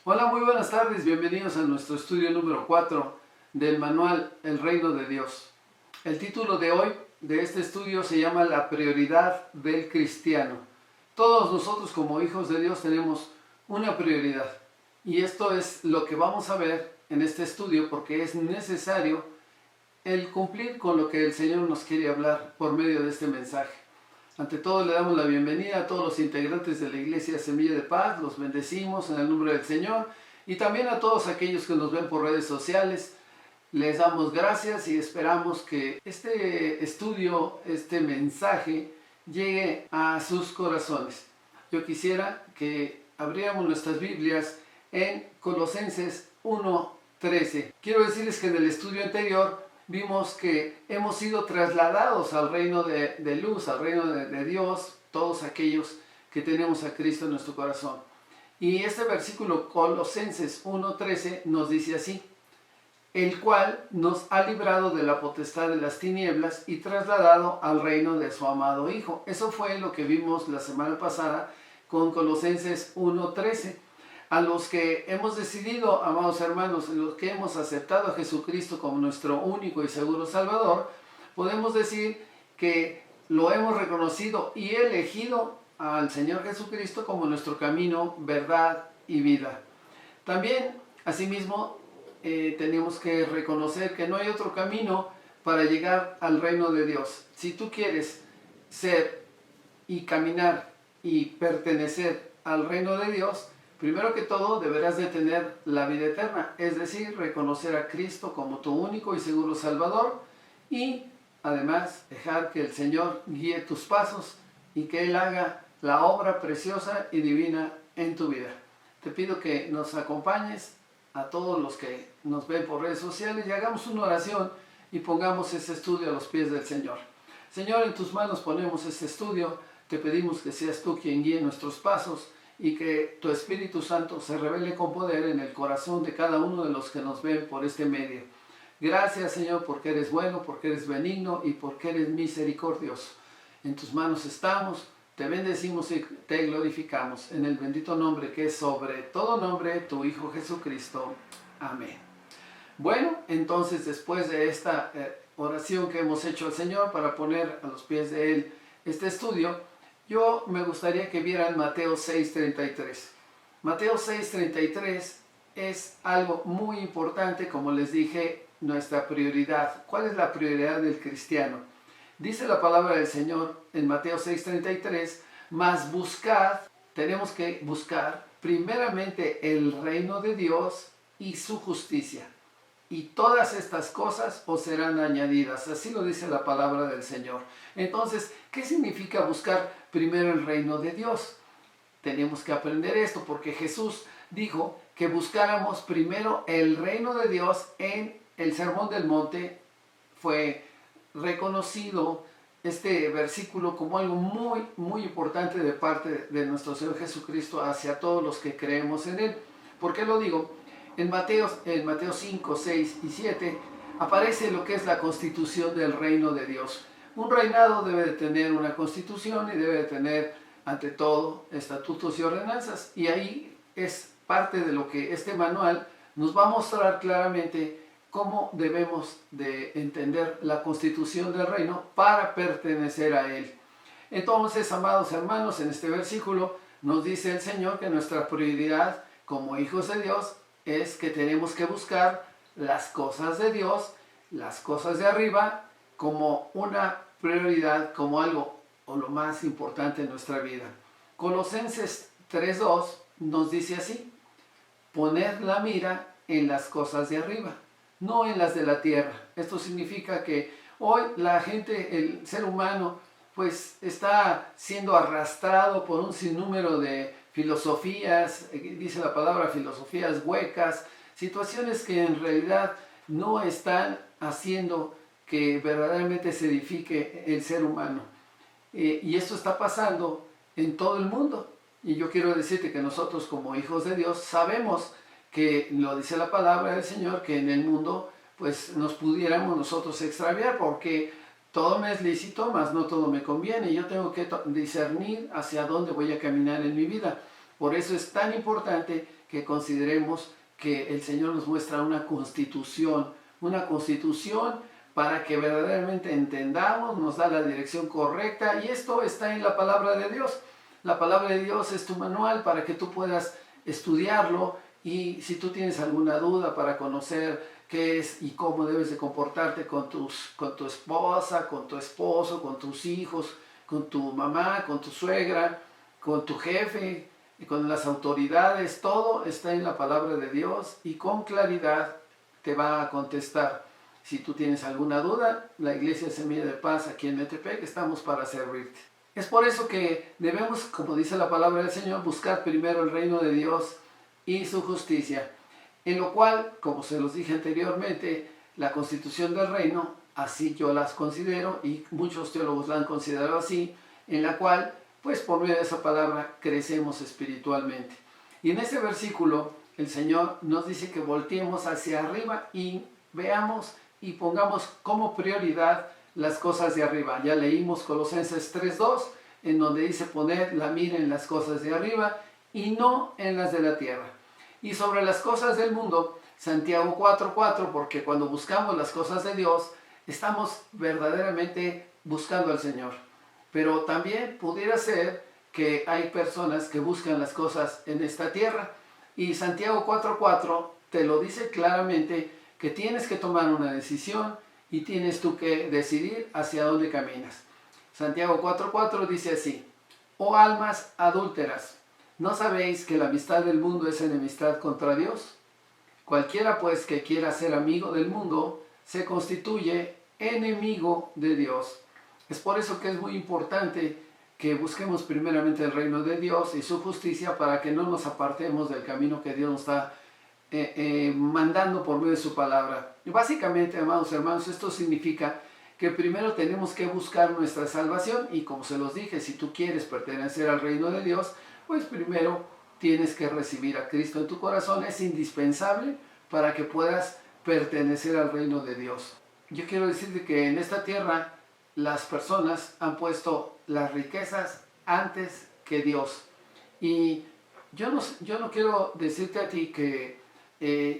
Hola, muy buenas tardes, bienvenidos a nuestro estudio número 4 del manual El Reino de Dios. El título de hoy de este estudio se llama La prioridad del cristiano. Todos nosotros como hijos de Dios tenemos una prioridad y esto es lo que vamos a ver en este estudio porque es necesario el cumplir con lo que el Señor nos quiere hablar por medio de este mensaje. Ante todo le damos la bienvenida a todos los integrantes de la Iglesia Semilla de Paz, los bendecimos en el nombre del Señor y también a todos aquellos que nos ven por redes sociales. Les damos gracias y esperamos que este estudio, este mensaje llegue a sus corazones. Yo quisiera que abriéramos nuestras Biblias en Colosenses 1:13. Quiero decirles que en el estudio anterior vimos que hemos sido trasladados al reino de luz, al reino de Dios, todos aquellos que tenemos a Cristo en nuestro corazón. Y este versículo Colosenses 1:13 nos dice así: el cual nos ha librado de la potestad de las tinieblas y trasladado al reino de su amado Hijo. Eso fue lo que vimos la semana pasada con Colosenses 1:13. A los que hemos decidido, amados hermanos, los que hemos aceptado a Jesucristo como nuestro único y seguro Salvador, podemos decir que lo hemos reconocido y elegido al Señor Jesucristo como nuestro camino, verdad y vida. También, asimismo, tenemos que reconocer que no hay otro camino para llegar al reino de Dios. Si tú quieres ser y caminar y pertenecer al reino de Dios, primero que todo deberás de tener la vida eterna, es decir, reconocer a Cristo como tu único y seguro Salvador y además dejar que el Señor guíe tus pasos y que Él haga la obra preciosa y divina en tu vida. Te pido que nos acompañes a todos los que nos ven por redes sociales y hagamos una oración y pongamos este estudio a los pies del Señor. Señor, en tus manos ponemos este estudio, te pedimos que seas tú quien guíe nuestros pasos y que tu Espíritu Santo se revele con poder en el corazón de cada uno de los que nos ven por este medio. Gracias, Señor, porque eres bueno, porque eres benigno y porque eres misericordioso. En tus manos estamos, te bendecimos y te glorificamos en el bendito nombre que es sobre todo nombre, tu Hijo Jesucristo. Amén. Bueno, entonces después de esta oración que hemos hecho al Señor para poner a los pies de Él este estudio, yo me gustaría que vieran Mateo 6:33. Mateo 6:33 es algo muy importante, como les dije, nuestra prioridad. ¿Cuál es la prioridad del cristiano? Dice la palabra del Señor en Mateo 6:33, mas buscad, tenemos que buscar primeramente el reino de Dios y su justicia. Y todas estas cosas os serán añadidas. Así lo dice la palabra del Señor. Entonces, ¿qué significa buscar primero el reino de Dios? Tenemos que aprender esto porque Jesús dijo que buscáramos primero el reino de Dios en el Sermón del Monte. Fue reconocido este versículo como algo muy, muy importante de parte de nuestro Señor Jesucristo hacia todos los que creemos en Él. ¿Por qué lo digo? En Mateo 5, 6 y 7 aparece lo que es la constitución del reino de Dios. Un reinado debe de tener una constitución y debe de tener, ante todo, estatutos y ordenanzas. Y ahí es parte de lo que este manual nos va a mostrar claramente cómo debemos de entender la constitución del reino para pertenecer a él. Entonces, amados hermanos, en este versículo nos dice el Señor que nuestra prioridad como hijos de Dios es que tenemos que buscar las cosas de Dios, las cosas de arriba, como una prioridad, como algo o lo más importante en nuestra vida. Colosenses 3:2 nos dice así: poned la mira en las cosas de arriba, no en las de la tierra. Esto significa que hoy la gente, el ser humano, pues está siendo arrastrado por un sinnúmero de filosofías, dice la palabra filosofías huecas, situaciones que en realidad no están haciendo que verdaderamente se edifique el ser humano. Y esto está pasando en todo el mundo. Y yo quiero decirte que nosotros como hijos de Dios sabemos que lo dice la palabra del Señor, que en el mundo pues nos pudiéramos nosotros extraviar, porque todo me es lícito, mas no todo me conviene. Yo tengo que discernir hacia dónde voy a caminar en mi vida. Por eso es tan importante que consideremos que el Señor nos muestra una constitución para que verdaderamente entendamos, nos da la dirección correcta, y esto está en la palabra de Dios. La palabra de Dios es tu manual para que tú puedas estudiarlo, y si tú tienes alguna duda para conocer qué es y cómo debes de comportarte con tu esposa, con tu esposo, con tus hijos, con tu mamá, con tu suegra, con tu jefe, y con las autoridades, todo está en la palabra de Dios y con claridad te va a contestar. Si tú tienes alguna duda, la Iglesia Semilla de Paz aquí en Metepec estamos para servirte. Es por eso que debemos, como dice la palabra del Señor, buscar primero el reino de Dios y su justicia, en lo cual, como se los dije anteriormente, la constitución del reino, así yo las considero y muchos teólogos la han considerado así, en la cual pues por medio de esa palabra crecemos espiritualmente. Y en este versículo el Señor nos dice que volteemos hacia arriba y veamos y pongamos como prioridad las cosas de arriba. Ya leímos Colosenses 3:2, en donde dice poned la mira en las cosas de arriba y no en las de la tierra. Y sobre las cosas del mundo, Santiago 4:4, porque cuando buscamos las cosas de Dios, estamos verdaderamente buscando al Señor. Pero también pudiera ser que hay personas que buscan las cosas en esta tierra. Y Santiago 4:4 te lo dice claramente que tienes que tomar una decisión y tienes tú que decidir hacia dónde caminas. Santiago 4:4 dice así: oh almas adúlteras, ¿no sabéis que la amistad del mundo es enemistad contra Dios? Cualquiera pues que quiera ser amigo del mundo se constituye enemigo de Dios. Es por eso que es muy importante que busquemos primeramente el reino de Dios y su justicia para que no nos apartemos del camino que Dios nos está mandando por medio de su palabra. Y básicamente, amados hermanos, esto significa que primero tenemos que buscar nuestra salvación, y como se los dije, si tú quieres pertenecer al reino de Dios, pues primero tienes que recibir a Cristo en tu corazón. Es indispensable para que puedas pertenecer al reino de Dios. Yo quiero decirte que en esta tierra las personas han puesto las riquezas antes que Dios. Y yo no quiero decirte a ti que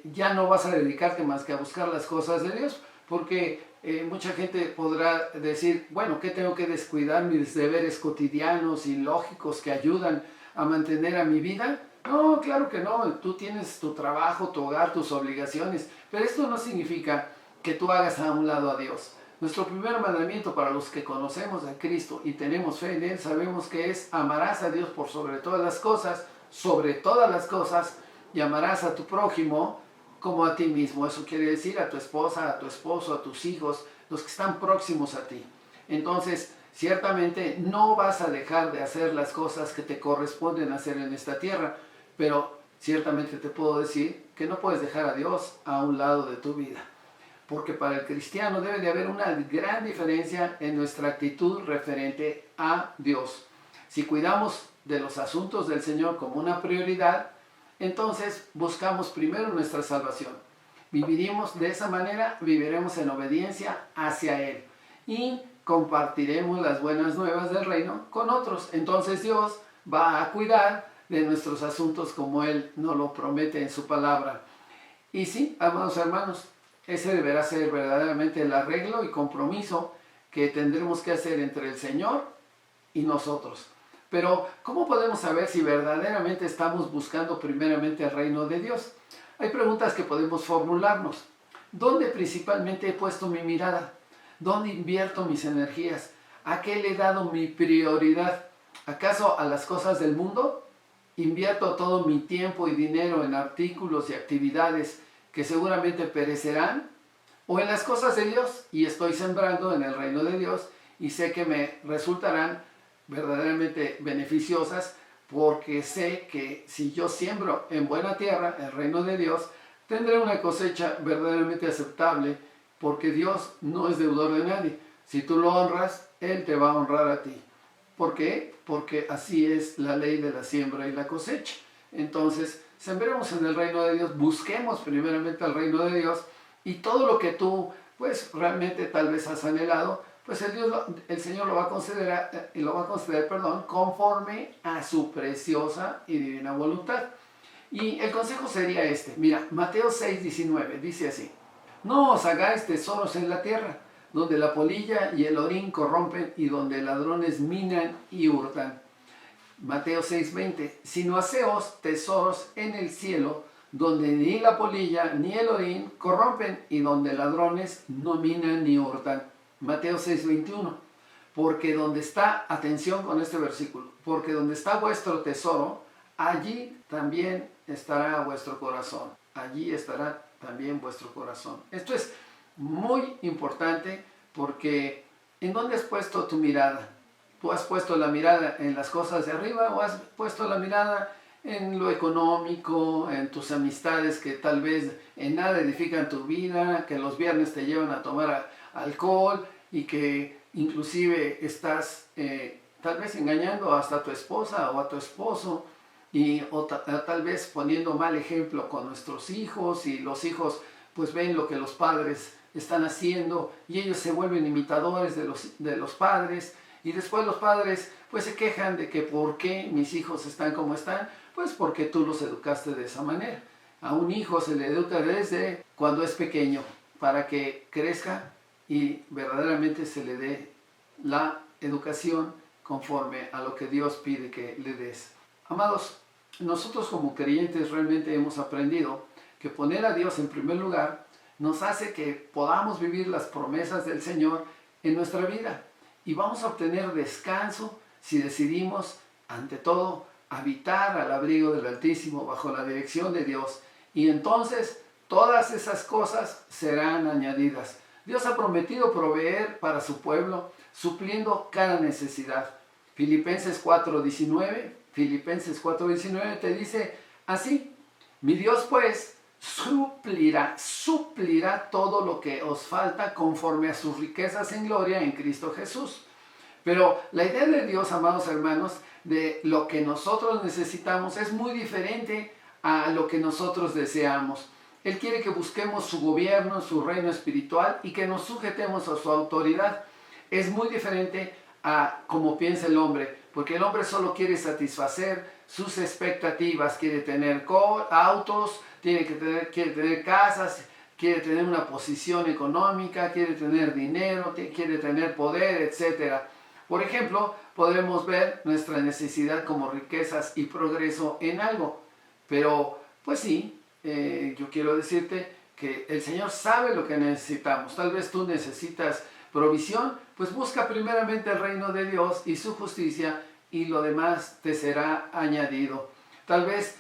ya no vas a dedicarte más que a buscar las cosas de Dios, porque mucha gente podrá decir, bueno, ¿qué tengo que descuidar mis deberes cotidianos y lógicos que ayudan a mantener a mi vida? No, claro que no. Tú tienes tu trabajo, tu hogar, tus obligaciones, pero esto no significa que tú hagas a un lado a Dios. Nuestro primer mandamiento para los que conocemos a Cristo y tenemos fe en Él, sabemos que es: amarás a Dios por sobre todas las cosas, y amarás a tu prójimo como a ti mismo. Eso quiere decir a tu esposa, a tu esposo, a tus hijos, los que están próximos a ti. Entonces, ciertamente no vas a dejar de hacer las cosas que te corresponden hacer en esta tierra, pero ciertamente te puedo decir que no puedes dejar a Dios a un lado de tu vida. Porque para el cristiano debe de haber una gran diferencia en nuestra actitud referente a Dios. Si cuidamos de los asuntos del Señor como una prioridad, entonces buscamos primero nuestra salvación. Viviremos de esa manera, viviremos en obediencia hacia Él y compartiremos las buenas nuevas del reino con otros. Entonces Dios va a cuidar de nuestros asuntos como Él nos lo promete en su palabra. Y sí, amados hermanos, ese deberá ser verdaderamente el arreglo y compromiso que tendremos que hacer entre el Señor y nosotros. Pero, ¿cómo podemos saber si verdaderamente estamos buscando primeramente el reino de Dios? Hay preguntas que podemos formularnos. ¿Dónde principalmente he puesto mi mirada? ¿Dónde invierto mis energías? ¿A qué le he dado mi prioridad? ¿Acaso a las cosas del mundo? ¿Invierto todo mi tiempo y dinero en artículos y actividades que seguramente perecerán? ¿O en las cosas de Dios y estoy sembrando en el reino de Dios y sé que me resultarán verdaderamente beneficiosas, porque sé que si yo siembro en buena tierra el reino de Dios, tendré una cosecha verdaderamente aceptable, porque Dios no es deudor de nadie? Si tú lo honras, Él te va a honrar a ti. ¿Por qué? Porque así es la ley de la siembra y la cosecha. Entonces, sembremos en el reino de Dios, busquemos primeramente el reino de Dios, y todo lo que tú, pues realmente tal vez has anhelado, pues el Señor lo va a conceder, conforme a su preciosa y divina voluntad. Y el consejo sería este. Mira, Mateo 6:19 dice así: no os hagáis tesoros en la tierra, donde la polilla y el orín corrompen y donde ladrones minan y hurtan. Mateo 6:20, sino haceos tesoros en el cielo, donde ni la polilla ni el orín corrompen y donde ladrones no minan ni hurtan. Mateo 6:21, porque donde está, atención con este versículo, porque donde está vuestro tesoro, allí también estará vuestro corazón. Allí estará también vuestro corazón. Esto es muy importante porque ¿en dónde has puesto tu mirada? ¿Tú has puesto la mirada en las cosas de arriba o has puesto la mirada en lo económico, en tus amistades que tal vez en nada edifican tu vida, que los viernes te llevan a tomar alcohol y que inclusive estás tal vez engañando hasta a tu esposa o a tu esposo o tal vez poniendo mal ejemplo con nuestros hijos, y los hijos pues ven lo que los padres están haciendo y ellos se vuelven imitadores de los padres, y después los padres pues se quejan de que ¿por qué mis hijos están como están? Pues porque tú los educaste de esa manera. A un hijo se le educa desde cuando es pequeño para que crezca y verdaderamente se le dé la educación conforme a lo que Dios pide que le des. Amados, nosotros como creyentes realmente hemos aprendido que poner a Dios en primer lugar nos hace que podamos vivir las promesas del Señor en nuestra vida, y vamos a obtener descanso si decidimos, ante todo, habitar al abrigo del Altísimo bajo la dirección de Dios, y entonces todas esas cosas serán añadidas. Dios ha prometido proveer para su pueblo, supliendo cada necesidad. Filipenses 4:19 te dice así: mi Dios pues suplirá todo lo que os falta conforme a sus riquezas en gloria en Cristo Jesús. Pero la idea de Dios, amados hermanos, de lo que nosotros necesitamos es muy diferente a lo que nosotros deseamos. Él quiere que busquemos su gobierno, su reino espiritual, y que nos sujetemos a su autoridad. Es muy diferente a como piensa el hombre, porque el hombre solo quiere satisfacer sus expectativas, quiere tener autos, quiere tener casas, quiere tener una posición económica, quiere tener dinero, quiere tener poder, etc. Por ejemplo, podremos ver nuestra necesidad como riquezas y progreso en algo, pero pues sí, yo quiero decirte que el Señor sabe lo que necesitamos. Tal vez tú necesitas provisión, pues busca primeramente el reino de Dios y su justicia, y lo demás te será añadido. Tal vez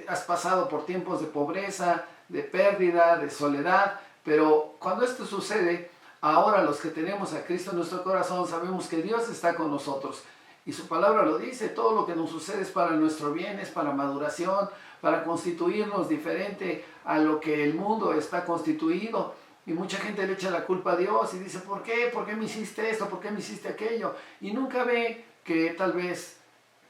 has pasado por tiempos de pobreza, de pérdida, de soledad, pero cuando esto sucede, ahora los que tenemos a Cristo en nuestro corazón sabemos que Dios está con nosotros. Y su palabra lo dice: todo lo que nos sucede es para nuestro bien, es para maduración, para constituirnos diferente a lo que el mundo está constituido. Y mucha gente le echa la culpa a Dios y dice: ¿por qué? ¿Por qué me hiciste esto? ¿Por qué me hiciste aquello? Y nunca ve que tal vez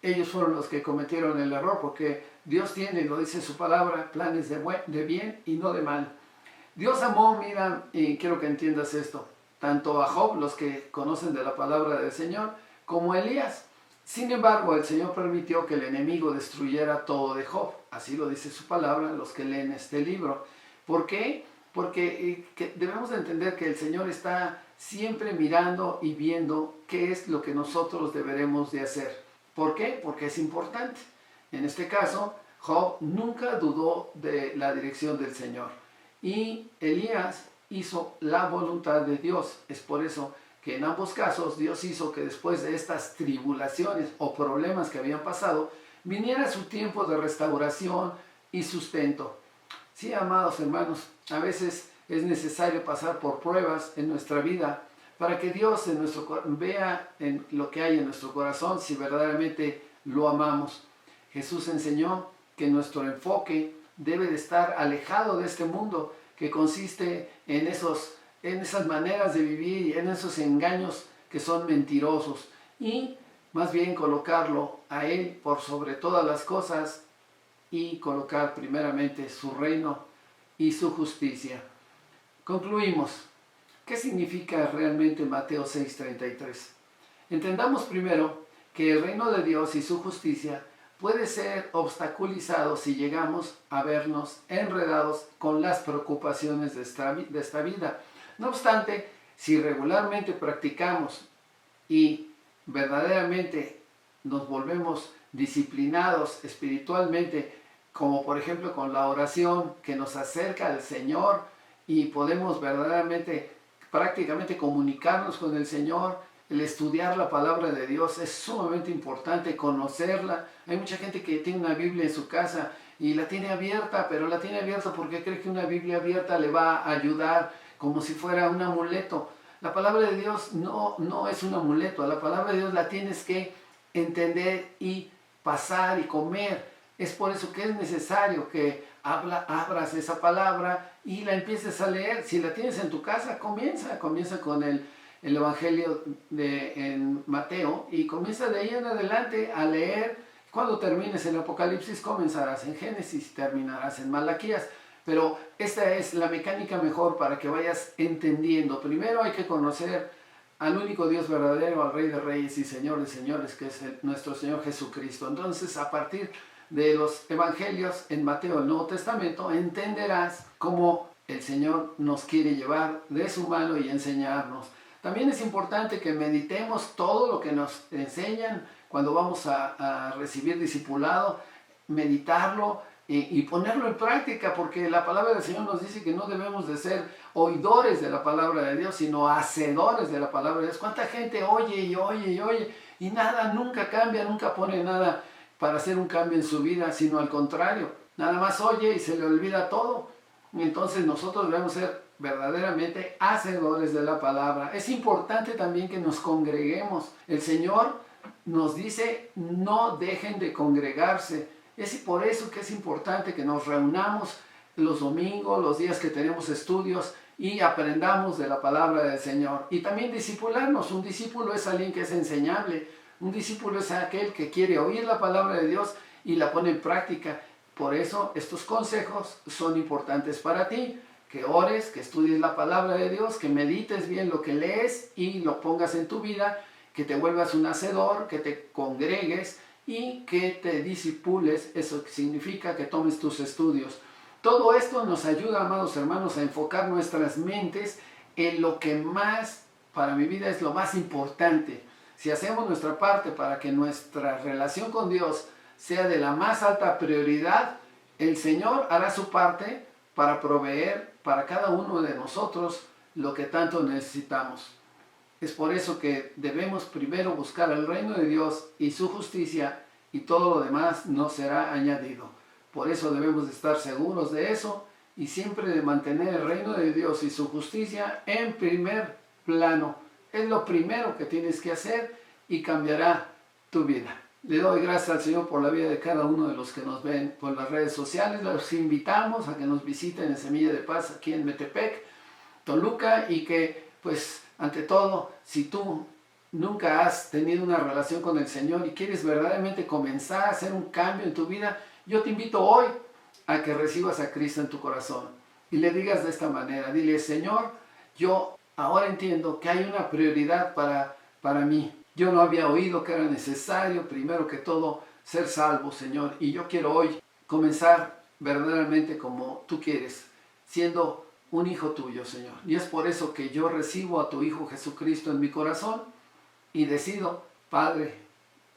ellos fueron los que cometieron el error, porque Dios tiene, lo dice su palabra, planes de bien y no de mal. Dios amó, mira, y quiero que entiendas esto, tanto a Job, los que conocen de la palabra del Señor, como a Elías. Sin embargo, el Señor permitió que el enemigo destruyera todo de Job. Así lo dice su palabra, los que leen este libro. ¿Por qué? Porque debemos de entender que el Señor está siempre mirando y viendo qué es lo que nosotros deberemos de hacer. ¿Por qué? Porque es importante. En este caso, Job nunca dudó de la dirección del Señor. Y Elías hizo la voluntad de Dios. Es por eso que en ambos casos Dios hizo que después de estas tribulaciones o problemas que habían pasado, viniera su tiempo de restauración y sustento. Sí, amados hermanos, a veces es necesario pasar por pruebas en nuestra vida para que Dios vea en lo que hay en nuestro corazón si verdaderamente lo amamos. Jesús enseñó que nuestro enfoque debe de estar alejado de este mundo, que consiste en esas maneras de vivir y en esos engaños que son mentirosos, y más bien colocarlo a Él por sobre todas las cosas y colocar primeramente su reino y su justicia. Concluimos. ¿Qué significa realmente Mateo 6:33? Entendamos primero que el reino de Dios y su justicia puede ser obstaculizado si llegamos a vernos enredados con las preocupaciones de esta vida. No obstante, si regularmente practicamos y verdaderamente nos volvemos disciplinados espiritualmente, como por ejemplo con la oración que nos acerca al Señor y podemos verdaderamente, prácticamente comunicarnos con el Señor, el estudiar la palabra de Dios es sumamente importante, conocerla. Hay mucha gente que tiene una Biblia en su casa y la tiene abierta, pero la tiene abierta porque cree que una Biblia abierta le va a ayudar como si fuera un amuleto. La palabra de Dios no es un amuleto, la palabra de Dios la tienes que entender y pasar y comer. Es por eso que es necesario que abras esa palabra y la empieces a leer. Si la tienes en tu casa, comienza con el Evangelio en Mateo y comienza de ahí en adelante a leer. Cuando termines el Apocalipsis comenzarás en Génesis y terminarás en Malaquías. Pero esta es la mecánica mejor para que vayas entendiendo. Primero hay que conocer al único Dios verdadero, al Rey de Reyes y Señor de Señores, que es nuestro Señor Jesucristo. Entonces, a partir de los Evangelios en Mateo, el Nuevo Testamento, entenderás cómo el Señor nos quiere llevar de su mano y enseñarnos. También es importante que meditemos todo lo que nos enseñan cuando vamos a recibir discipulado, meditarlo y ponerlo en práctica, porque la palabra del Señor nos dice que no debemos de ser oidores de la palabra de Dios, sino hacedores de la palabra de Dios. ¿Cuánta gente oye y oye y oye y nada, nunca cambia, nunca pone nada para hacer un cambio en su vida, sino al contrario, nada más oye y se le olvida todo? Y entonces nosotros debemos ser verdaderamente hacedores de la palabra. Es importante también que nos congreguemos. El Señor nos dice, no dejen de congregarse. Es por eso que es importante que nos reunamos los domingos, los días que tenemos estudios y aprendamos de la palabra del Señor. Y también discipularnos. Un discípulo es alguien que es enseñable. Un discípulo es aquel que quiere oír la palabra de Dios y la pone en práctica. Por eso estos consejos son importantes para ti. Que ores, que estudies la palabra de Dios, que medites bien lo que lees y lo pongas en tu vida, que te vuelvas un hacedor, que te congregues y que te disipules. Eso significa que tomes tus estudios. Todo esto nos ayuda, amados hermanos, a enfocar nuestras mentes en lo que más, para mi vida, es lo más importante. Si hacemos nuestra parte para que nuestra relación con Dios sea de la más alta prioridad, el Señor hará su parte para proveer para cada uno de nosotros lo que tanto necesitamos. Es por eso que debemos primero buscar el reino de Dios y su justicia, y todo lo demás nos será añadido. Por eso debemos de estar seguros de eso y siempre de mantener el reino de Dios y su justicia en primer plano. Es lo primero que tienes que hacer y cambiará tu vida. Le doy gracias al Señor por la vida de cada uno de los que nos ven por las redes sociales. Los invitamos a que nos visiten en Semilla de Paz aquí en Metepec, Toluca, y que pues ante todo, si tú nunca has tenido una relación con el Señor y quieres verdaderamente comenzar a hacer un cambio en tu vida, yo te invito hoy a que recibas a Cristo en tu corazón y le digas de esta manera, dile: Señor, yo ahora entiendo que hay una prioridad para mí. Yo no había oído que era necesario, primero que todo, ser salvo, Señor. Y yo quiero hoy comenzar verdaderamente como tú quieres, siendo un hijo tuyo, Señor. Y es por eso que yo recibo a tu Hijo Jesucristo en mi corazón y decido, Padre,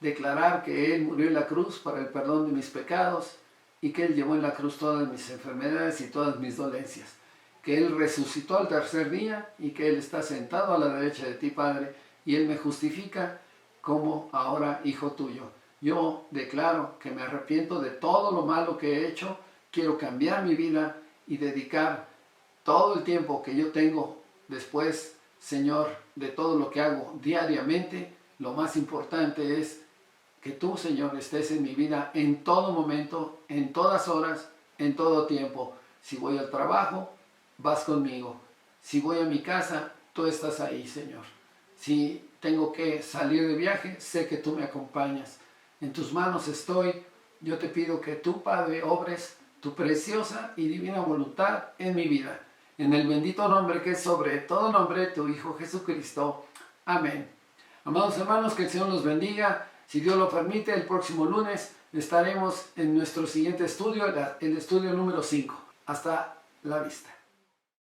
declarar que Él murió en la cruz para el perdón de mis pecados y que Él llevó en la cruz todas mis enfermedades y todas mis dolencias. Que Él resucitó al tercer día y que Él está sentado a la derecha de ti, Padre, y Él me justifica como ahora hijo tuyo. Yo declaro que me arrepiento de todo lo malo que he hecho, quiero cambiar mi vida y dedicar todo el tiempo que yo tengo después, Señor, de todo lo que hago diariamente. Lo más importante es que tú, Señor, estés en mi vida en todo momento, en todas horas, en todo tiempo. Si voy al trabajo, vas conmigo. Si voy a mi casa, tú estás ahí, Señor. Si tengo que salir de viaje, sé que tú me acompañas. En tus manos estoy. Yo te pido que tú, Padre, obres tu preciosa y divina voluntad en mi vida. en el bendito nombre que es sobre todo nombre, tu Hijo Jesucristo. Amén. Amados hermanos, que el Señor los bendiga. Si Dios lo permite, el próximo lunes estaremos en nuestro siguiente estudio, el estudio número 5. Hasta la vista.